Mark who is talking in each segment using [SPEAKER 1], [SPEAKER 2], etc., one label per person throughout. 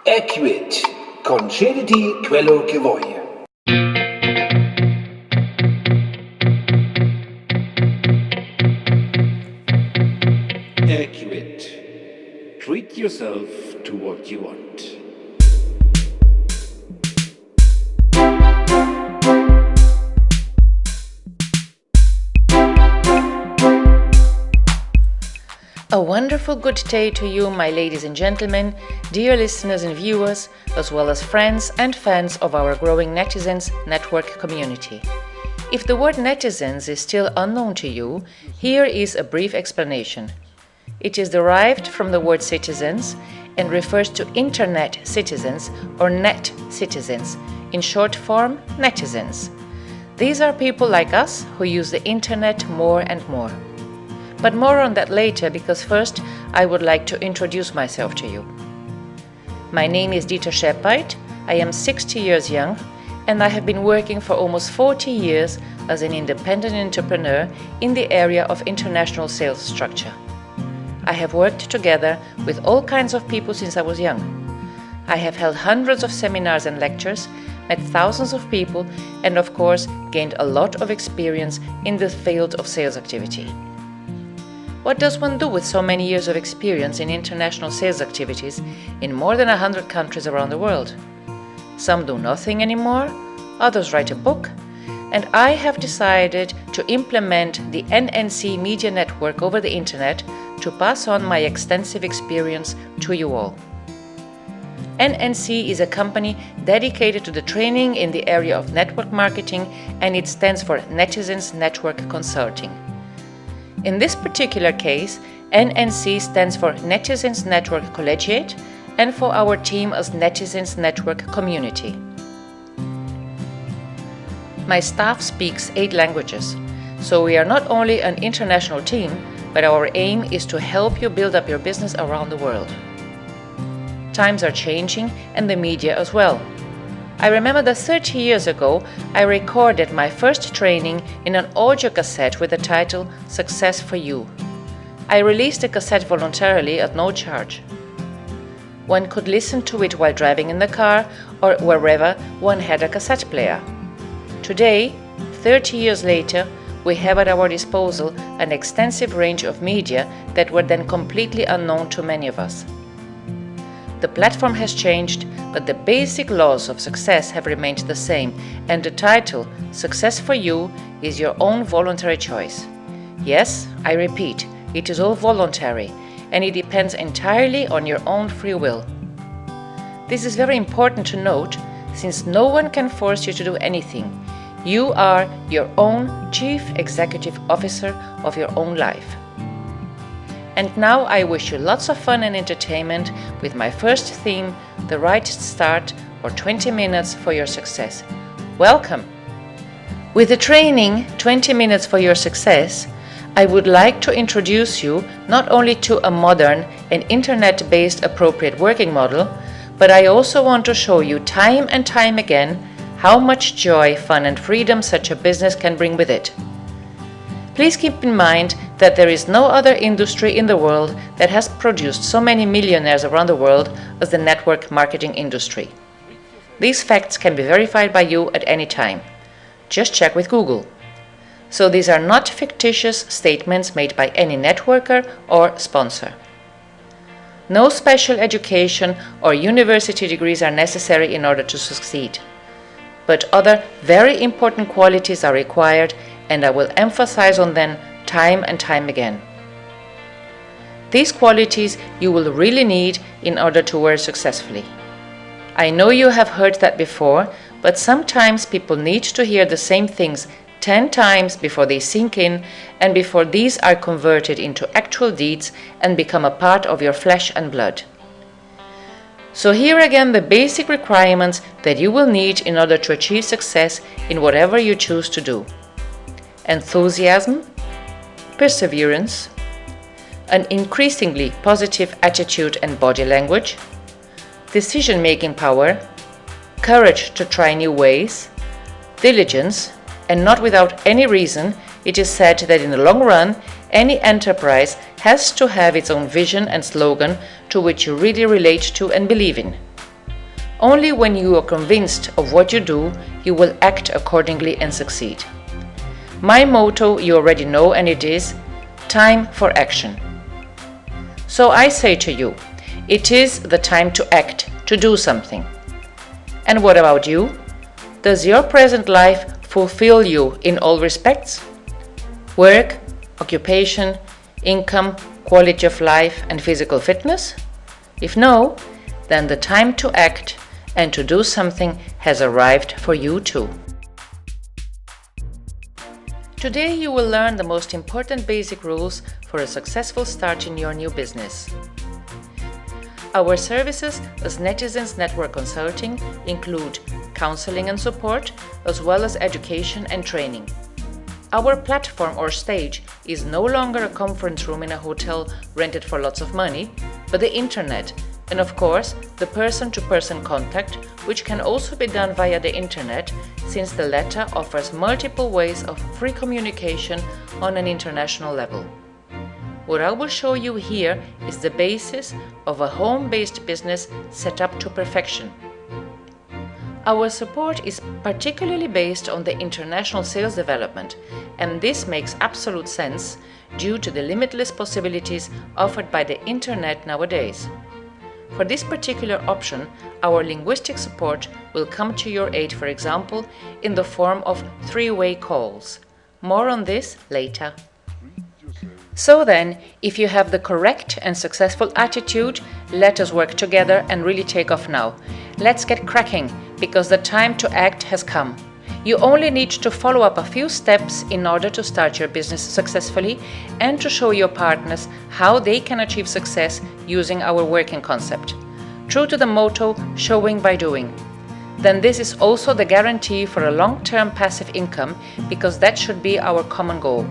[SPEAKER 1] E quit, concediti quello che vuoi. E quit, treat yourself to what you want.
[SPEAKER 2] A wonderful good day to you, my ladies and gentlemen, dear listeners and viewers, as well as friends and fans of our growing netizens network community. If the word netizens is still unknown to you, here is a brief explanation. It is derived from the word citizens and refers to internet citizens or net citizens, in short form, netizens. These are people like us who use the internet more and more. But more on that later, because first I would like to introduce myself to you. My name is Dieter Scheppeit, I am 60 years young, and I have been working for almost 40 years as an independent entrepreneur in the area of international sales structure. I have worked together with all kinds of people since I was young. I have held hundreds of seminars and lectures, met thousands of people, and of course gained a lot of experience in the field of sales activity. What does one do with so many years of experience in international sales activities in more than 100 countries around the world? Some do nothing anymore, others write a book, and I have decided to implement the NNC Media Network over the internet to pass on my extensive experience to you all. NNC is a company dedicated to the training in the area of network marketing, and it stands for Netizens Network Consulting. In this particular case, NNC stands for Netizens Network Collegiate and for our team as Netizens Network Community. My staff speaks 8 languages, so we are not only an international team, but our aim is to help you build up your business around the world. Times are changing and the media as well. I remember that 30 years ago, I recorded my first training in an audio cassette with the title Success for You. I released the cassette voluntarily at no charge. One could listen to it while driving in the car or wherever one had a cassette player. Today, 30 years later, we have at our disposal an extensive range of media that were then completely unknown to many of us. The platform has changed, but the basic laws of success have remained the same, and the title, Success for You, is your own voluntary choice. Yes, I repeat, it is all voluntary, and it depends entirely on your own free will. This is very important to note, since no one can force you to do anything. You are your own Chief Executive Officer of your own life. And now I wish you lots of fun and entertainment with my first theme, The Right Start, or 20 Minutes for Your Success. Welcome! With the training 20 Minutes for Your Success, I would like to introduce you not only to a modern and internet-based appropriate working model, but I also want to show you time and time again how much joy, fun and freedom such a business can bring with it. Please keep in mind that there is no other industry in the world that has produced so many millionaires around the world as the network marketing industry. These facts can be verified by you at any time. Just check with Google. So these are not fictitious statements made by any networker or sponsor. No special education or university degrees are necessary in order to succeed. But other very important qualities are required, and I will emphasize on them time and time again. These qualities you will really need in order to work successfully. I know you have heard that before, but sometimes people need to hear the same things 10 times before they sink in and before these are converted into actual deeds and become a part of your flesh and blood. So here again the basic requirements that you will need in order to achieve success in whatever you choose to do. Enthusiasm, perseverance, an increasingly positive attitude and body language, decision-making power, courage to try new ways, diligence, and not without any reason, it is said that in the long run, any enterprise has to have its own vision and slogan to which you really relate to and believe in. Only when you are convinced of what you do, you will act accordingly and succeed. My motto you already know, and it is time for action. So I say to you, it is the time to act, to do something. And what about you? Does your present life fulfill you in all respects? Work, occupation, income, quality of life, and physical fitness? If no, then the time to act and to do something has arrived for you too. Today you will learn the most important basic rules for a successful start in your new business. Our services as Netizens Network Consulting include counseling and support, as well as education and training. Our platform or stage is no longer a conference room in a hotel rented for lots of money, but the internet, and of course the person-to-person contact, which can also be done via the internet, since the latter offers multiple ways of free communication on an international level. What I will show you here is the basis of a home-based business set up to perfection. Our support is particularly based on the international sales development, and this makes absolute sense due to the limitless possibilities offered by the internet nowadays. For this particular option, our linguistic support will come to your aid, for example, in the form of three-way calls. More on this later. So then, if you have the correct and successful attitude, let us work together and really take off now. Let's get cracking, because the time to act has come. You only need to follow up a few steps in order to start your business successfully and to show your partners how they can achieve success using our working concept. True to the motto, showing by doing. Then this is also the guarantee for a long-term passive income, because that should be our common goal.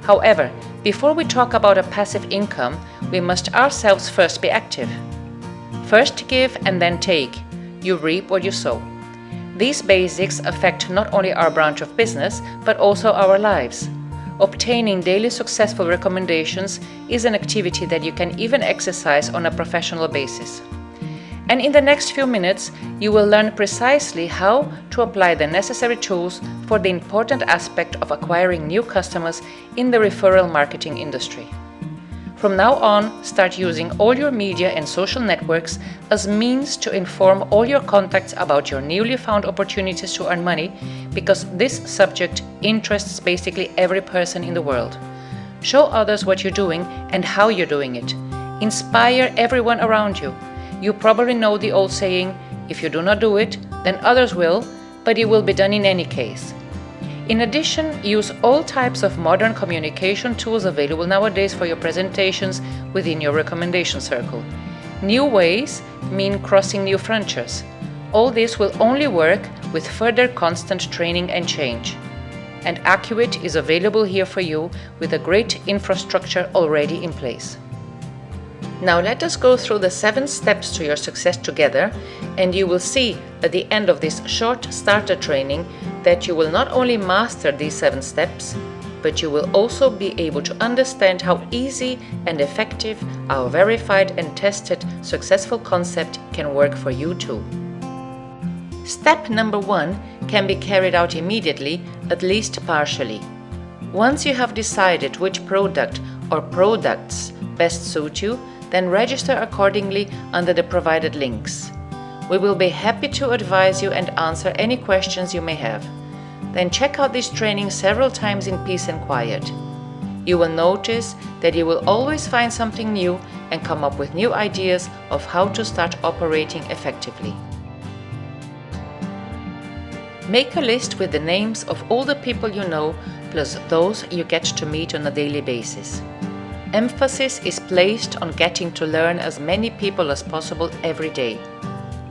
[SPEAKER 2] However, before we talk about a passive income, we must ourselves first be active. First give and then take. You reap what you sow. These basics affect not only our branch of business, but also our lives. Obtaining daily successful recommendations is an activity that you can even exercise on a professional basis. And in the next few minutes, you will learn precisely how to apply the necessary tools for the important aspect of acquiring new customers in the referral marketing industry. From now on, start using all your media and social networks as means to inform all your contacts about your newly found opportunities to earn money, because this subject interests basically every person in the world. Show others what you're doing and how you're doing it. Inspire everyone around you. You probably know the old saying, if you do not do it, then others will, but it will be done in any case. In addition, use all types of modern communication tools available nowadays for your presentations within your recommendation circle. New ways mean crossing new frontiers. All this will only work with further constant training and change. And Accurate is available here for you with a great infrastructure already in place. Now let us go through the 7 steps to your success together, and you will see at the end of this short starter training that you will not only master these 7 steps, but you will also be able to understand how easy and effective our verified and tested successful concept can work for you too. Step number 1 can be carried out immediately, at least partially. Once you have decided which product or products best suit you, then register accordingly under the provided links. We will be happy to advise you and answer any questions you may have. Then check out this training several times in peace and quiet. You will notice that you will always find something new and come up with new ideas of how to start operating effectively. Make a list with the names of all the people you know, plus those you get to meet on a daily basis. Emphasis is placed on getting to learn as many people as possible every day.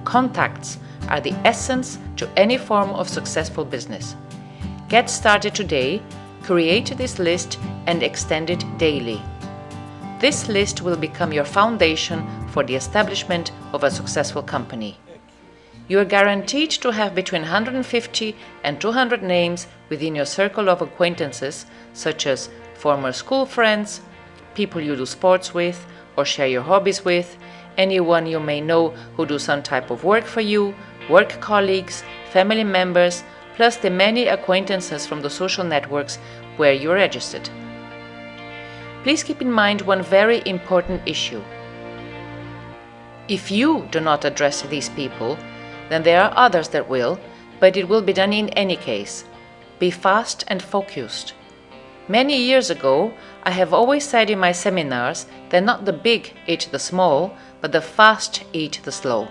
[SPEAKER 2] Contacts are the essence to any form of successful business. Get started today, create this list and extend it daily. This list will become your foundation for the establishment of a successful company. You are guaranteed to have between 150 and 200 names within your circle of acquaintances, such as former school friends, people you do sports with or share your hobbies with, anyone you may know who do some type of work for you, work colleagues, family members, plus the many acquaintances from the social networks where you're registered. Please keep in mind one very important issue. If you do not address these people, then there are others that will, but it will be done in any case. Be fast and focused. Many years ago, I have always said in my seminars that not the big eat the small, but the fast eat the slow.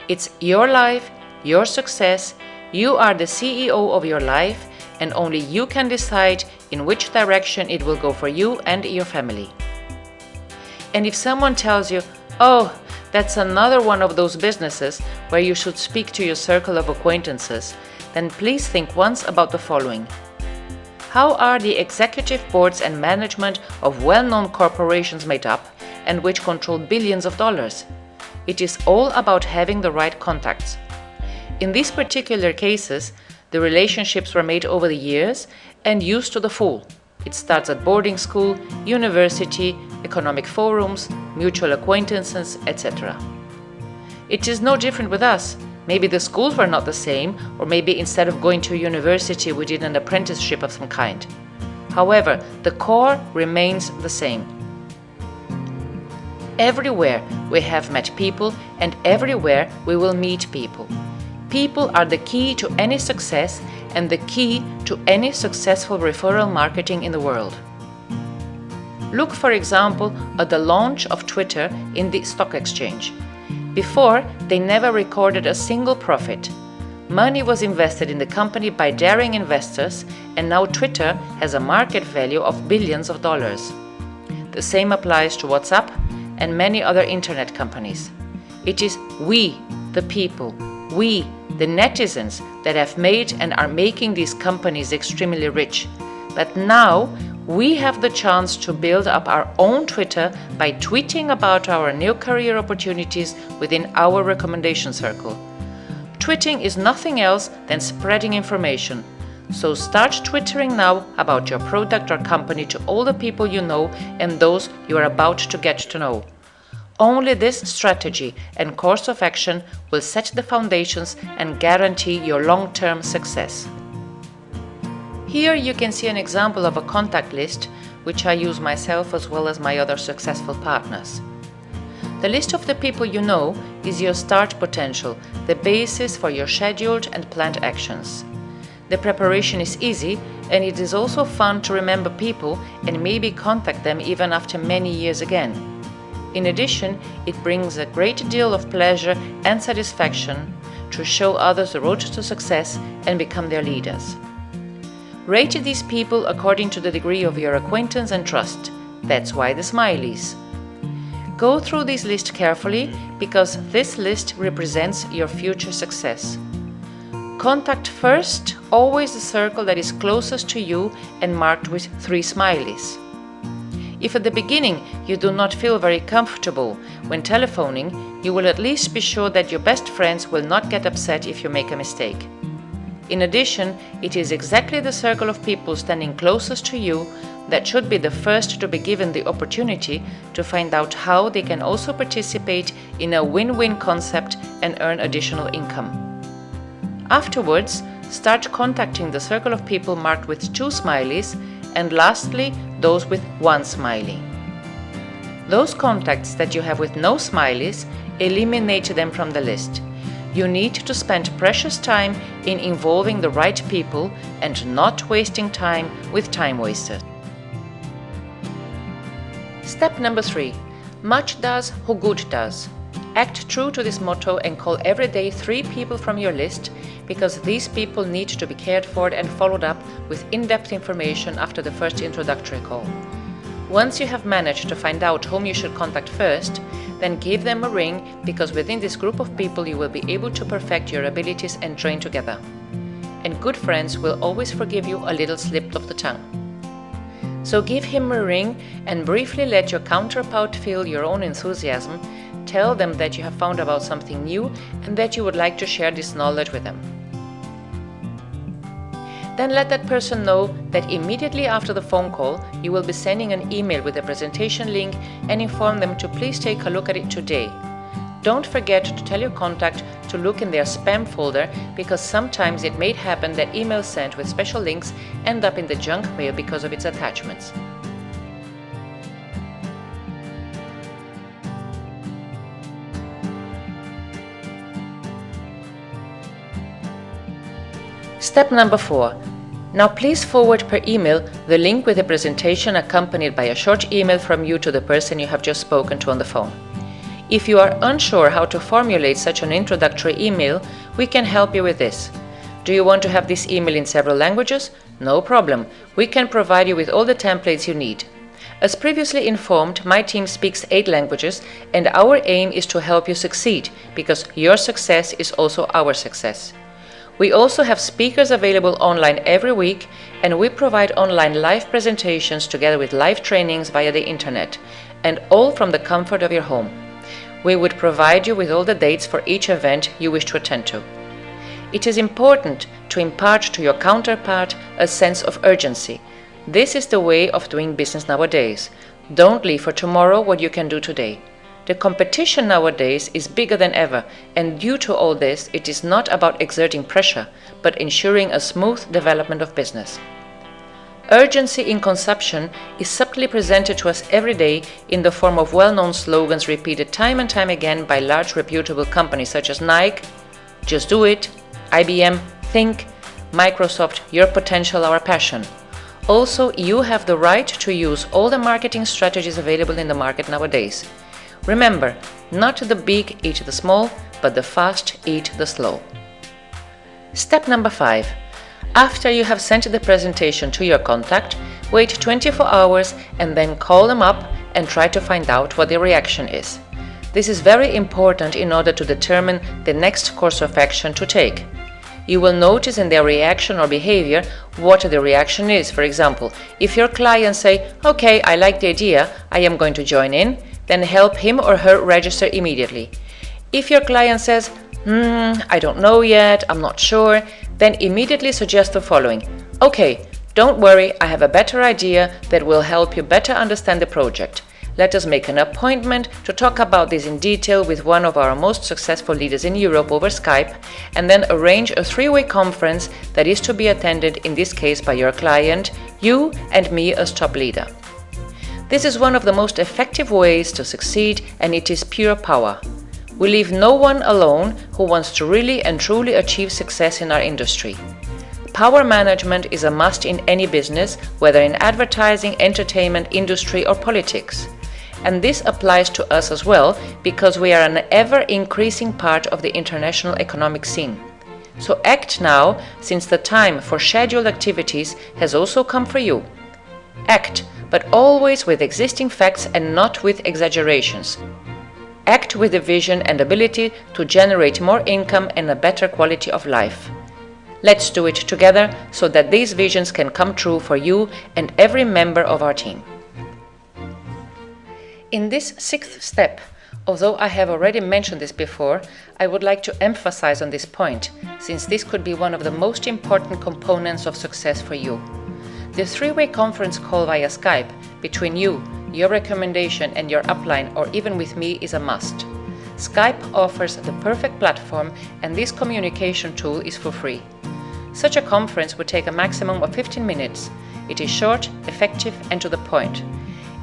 [SPEAKER 2] It's your life, your success, you are the CEO of your life, and only you can decide in which direction it will go for you and your family. And if someone tells you, "Oh, that's another one of those businesses where you should speak to your circle of acquaintances," then please think once about the following. How are the executive boards and management of well-known corporations made up and which control billions of dollars? It is all about having the right contacts. In these particular cases, the relationships were made over the years and used to the full. It starts at boarding school, university, economic forums, mutual acquaintances, etc. It is no different with us. Maybe the schools were not the same, or maybe instead of going to university we did an apprenticeship of some kind. However, the core remains the same. Everywhere we have met people, and everywhere we will meet people. People are the key to any success and the key to any successful referral marketing in the world. Look, for example, at the launch of Twitter in the stock exchange. Before, they never recorded a single profit. Money was invested in the company by daring investors, and now Twitter has a market value of billions of dollars. The same applies to WhatsApp and many other internet companies. It is we, the people, we, the netizens, that have made and are making these companies extremely rich. But now we have the chance to build up our own Twitter by tweeting about our new career opportunities within our recommendation circle. Tweeting is nothing else than spreading information. So start twittering now about your product or company to all the people you know and those you are about to get to know. Only this strategy and course of action will set the foundations and guarantee your long-term success. Here you can see an example of a contact list, which I use myself as well as my other successful partners. The list of the people you know is your start potential, the basis for your scheduled and planned actions. The preparation is easy, and it is also fun to remember people and maybe contact them even after many years again. In addition, it brings a great deal of pleasure and satisfaction to show others the road to success and become their leaders. Rate these people according to the degree of your acquaintance and trust. That's why the smileys. Go through this list carefully, because this list represents your future success. Contact first always the circle that is closest to you and marked with 3 smileys. If at the beginning you do not feel very comfortable when telephoning, you will at least be sure that your best friends will not get upset if you make a mistake. In addition, it is exactly the circle of people standing closest to you that should be the first to be given the opportunity to find out how they can also participate in a win-win concept and earn additional income. Afterwards, start contacting the circle of people marked with 2 smileys, and lastly, those with 1 smiley. Those contacts that you have with no smileys, eliminate them from the list. You need to spend precious time in involving the right people and not wasting time with time wasters. Step number 3. Much does who good does. Act true to this motto and call every day 3 people from your list, because these people need to be cared for and followed up with in-depth information after the first introductory call. Once you have managed to find out whom you should contact first, then give them a ring, because within this group of people you will be able to perfect your abilities and train together. And good friends will always forgive you a little slip of the tongue. So give him a ring and briefly let your counterpart feel your own enthusiasm. Tell them that you have found out something new and that you would like to share this knowledge with them. Then let that person know that immediately after the phone call, you will be sending an email with a presentation link and inform them to please take a look at it today. Don't forget to tell your contact to look in their spam folder, because sometimes it may happen that emails sent with special links end up in the junk mail because of its attachments. Step number 4. Now please forward per email the link with the presentation accompanied by a short email from you to the person you have just spoken to on the phone. If you are unsure how to formulate such an introductory email, we can help you with this. Do you want to have this email in several languages? No problem. We can provide you with all the templates you need. As previously informed, my team speaks 8 languages, and our aim is to help you succeed, because your success is also our success. We also have speakers available online every week, and we provide online live presentations together with live trainings via the internet, and all from the comfort of your home. We would provide you with all the dates for each event you wish to attend to. It is important to impart to your counterpart a sense of urgency. This is the way of doing business nowadays. Don't leave for tomorrow what you can do today. The competition nowadays is bigger than ever, and due to all this, it is not about exerting pressure, but ensuring a smooth development of business. Urgency in consumption is subtly presented to us every day in the form of well-known slogans repeated time and time again by large reputable companies such as Nike, Just Do It, IBM, Think, Microsoft, Your Potential, Our Passion. Also, you have the right to use all the marketing strategies available in the market nowadays. Remember, not the big eat the small, but the fast eat the slow. Step number 5. After you have sent the presentation to your contact, wait 24 hours and then call them up and try to find out what their reaction is. This is very important in order to determine the next course of action to take. You will notice in their reaction or behavior what the reaction is. For example, if your clients say, "Okay, I like the idea, I am going to join in," then help him or her register immediately. If your client says, "I don't know yet, I'm not sure," then immediately suggest the following. "Okay, don't worry, I have a better idea that will help you better understand the project. Let us make an appointment to talk about this in detail with one of our most successful leaders in Europe over Skype, and then arrange a 3-way conference that is to be attended in this case by your client, you and me as top leader." This is one of the most effective ways to succeed, and it is pure power. We leave no one alone who wants to really and truly achieve success in our industry. Power management is a must in any business, whether in advertising, entertainment, industry, or politics. And this applies to us as well, because we are an ever-increasing part of the international economic scene. So act now, since the time for scheduled activities has also come for you. Act, but always with existing facts and not with exaggerations. Act with the vision and ability to generate more income and a better quality of life. Let's do it together so that these visions can come true for you and every member of our team. In this 6th step, although I have already mentioned this before, I would like to emphasize on this point, since this could be one of the most important components of success for you. The 3-way conference call via Skype between you, your recommendation and your upline, or even with me, is a must. Skype offers the perfect platform, and this communication tool is for free. Such a conference would take a maximum of 15 minutes. It is short, effective, and to the point.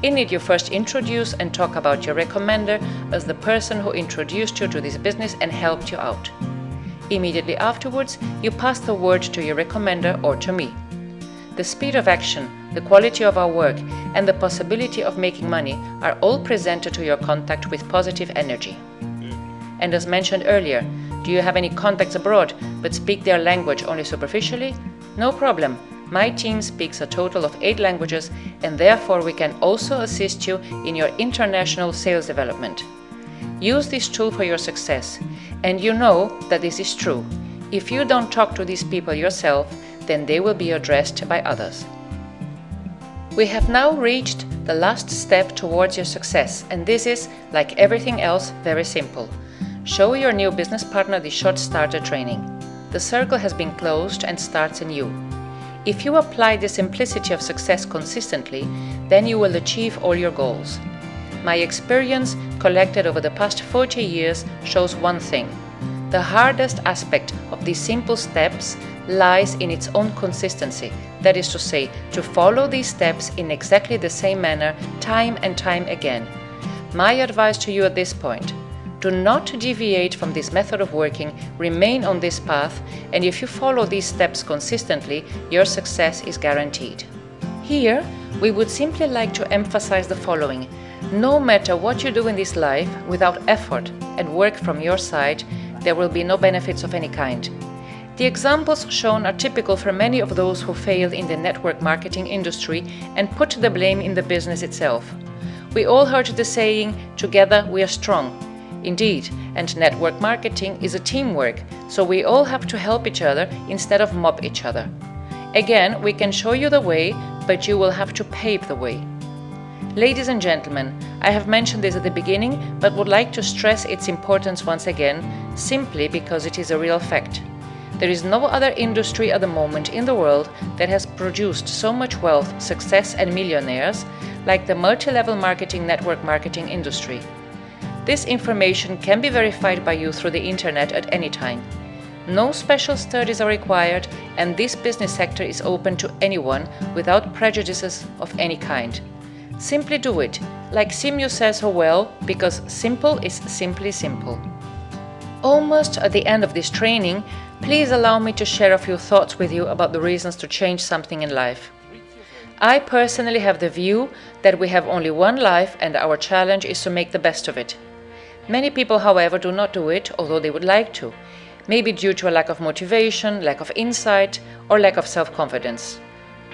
[SPEAKER 2] In it, you first introduce and talk about your recommender as the person who introduced you to this business and helped you out. Immediately afterwards, you pass the word to your recommender or to me. The speed of action, the quality of our work, and the possibility of making money are all presented to your contact with positive energy. And as mentioned earlier, do you have any contacts abroad but speak their language only superficially? No problem. My team speaks a total of 8 languages, and therefore we can also assist you in your international sales development. Use this tool for your success, and you know that this is true. If you don't talk to these people yourself, then they will be addressed by others. We have now reached the last step towards your success, and this is, like everything else, very simple. Show your new business partner the short starter training. The circle has been closed and starts anew. If you apply the simplicity of success consistently, then you will achieve all your goals. My experience collected over the past 40 years shows one thing. The hardest aspect of these simple steps lies in its own consistency. That is to say, to follow these steps in exactly the same manner time and time again. My advice to you at this point: do not deviate from this method of working, remain on this path, and if you follow these steps consistently, your success is guaranteed. Here, we would simply like to emphasize the following. No matter what you do in this life, without effort and work from your side, there will be no benefits of any kind. The examples shown are typical for many of those who fail in the network marketing industry and put the blame in the business itself. We all heard the saying, "Together we are strong." Indeed, and network marketing is a teamwork, so we all have to help each other instead of mob each other. Again, we can show you the way, but you will have to pave the way. Ladies and gentlemen, I have mentioned this at the beginning, but would like to stress its importance once again, simply because it is a real fact. There is no other industry at the moment in the world that has produced so much wealth, success and millionaires like the multi-level marketing network marketing industry. This information can be verified by you through the internet at any time. No special studies are required, and this business sector is open to anyone without prejudices of any kind. Simply do it, like Simu says so well, because simple is simply simple. Almost at the end of this training, please allow me to share a few thoughts with you about the reasons to change something in life. I personally have the view that we have only one life and our challenge is to make the best of it. Many people, however, do not do it, although they would like to, maybe due to a lack of motivation, lack of insight, or lack of self-confidence.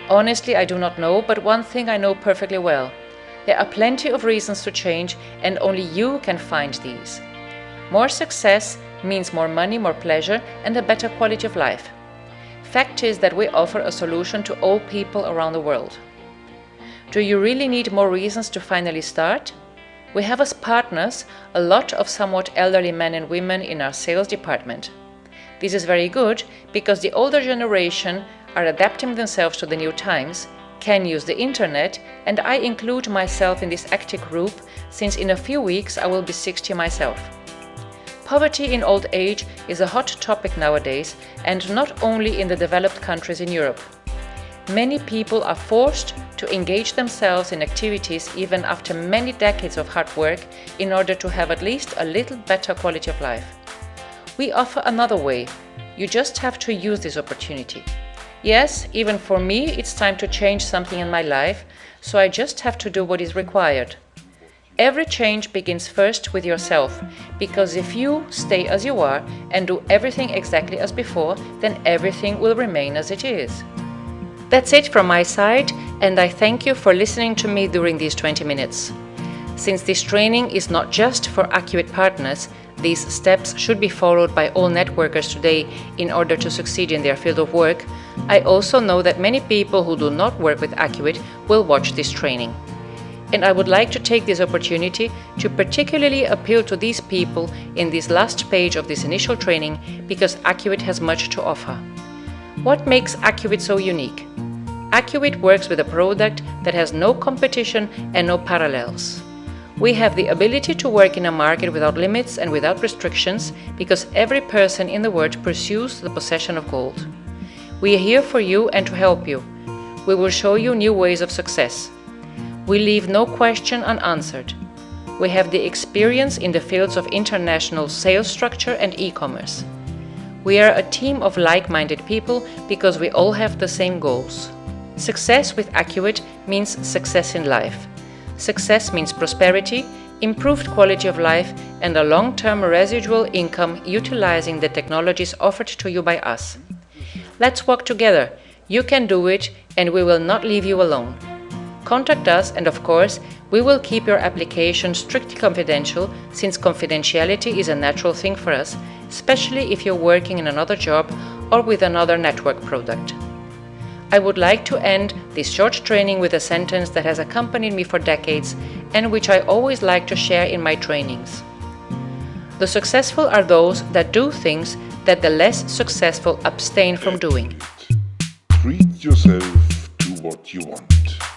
[SPEAKER 2] Honestly, I do not know, but one thing I know perfectly well. There are plenty of reasons to change, and only you can find these. More success means more money, more pleasure, and a better quality of life. Fact is that we offer a solution to all people around the world. Do you really need more reasons to finally start? We have as partners a lot of somewhat elderly men and women in our sales department. This is very good because the older generation are adapting themselves to the new times, can use the internet, and I include myself in this active group since in a few weeks I will be 60 myself. Poverty in old age is a hot topic nowadays, and not only in the developed countries in Europe. Many people are forced to engage themselves in activities even after many decades of hard work in order to have at least a little better quality of life. We offer another way. You just have to use this opportunity. Yes, even for me it's time to change something in my life, so I just have to do what is required. Every change begins first with yourself, because if you stay as you are and do everything exactly as before, then everything will remain as it is. That's it from my side, and I thank you for listening to me during these 20 minutes. Since this training is not just for Accurate partners, these steps should be followed by all networkers today in order to succeed in their field of work. I also know that many people who do not work with Accurate will watch this training. And I would like to take this opportunity to particularly appeal to these people in this last page of this initial training, because Accurate has much to offer. What makes Accurate so unique? Accurate works with a product that has no competition and no parallels. We have the ability to work in a market without limits and without restrictions, because every person in the world pursues the possession of gold. We are here for you and to help you. We will show you new ways of success. We leave no question unanswered. We have the experience in the fields of international sales structure and e-commerce. We are a team of like-minded people because we all have the same goals. Success with Accurate means success in life. Success means prosperity, improved quality of life, and a long-term residual income utilizing the technologies offered to you by us. Let's work together. You can do it, and we will not leave you alone. Contact us, and of course, we will keep your application strictly confidential, since confidentiality is a natural thing for us, especially if you're working in another job or with another network product. I would like to end this short training with a sentence that has accompanied me for decades and which I always like to share in my trainings. The successful are those that do things that the less successful abstain from doing.
[SPEAKER 3] treat yourself to what you want.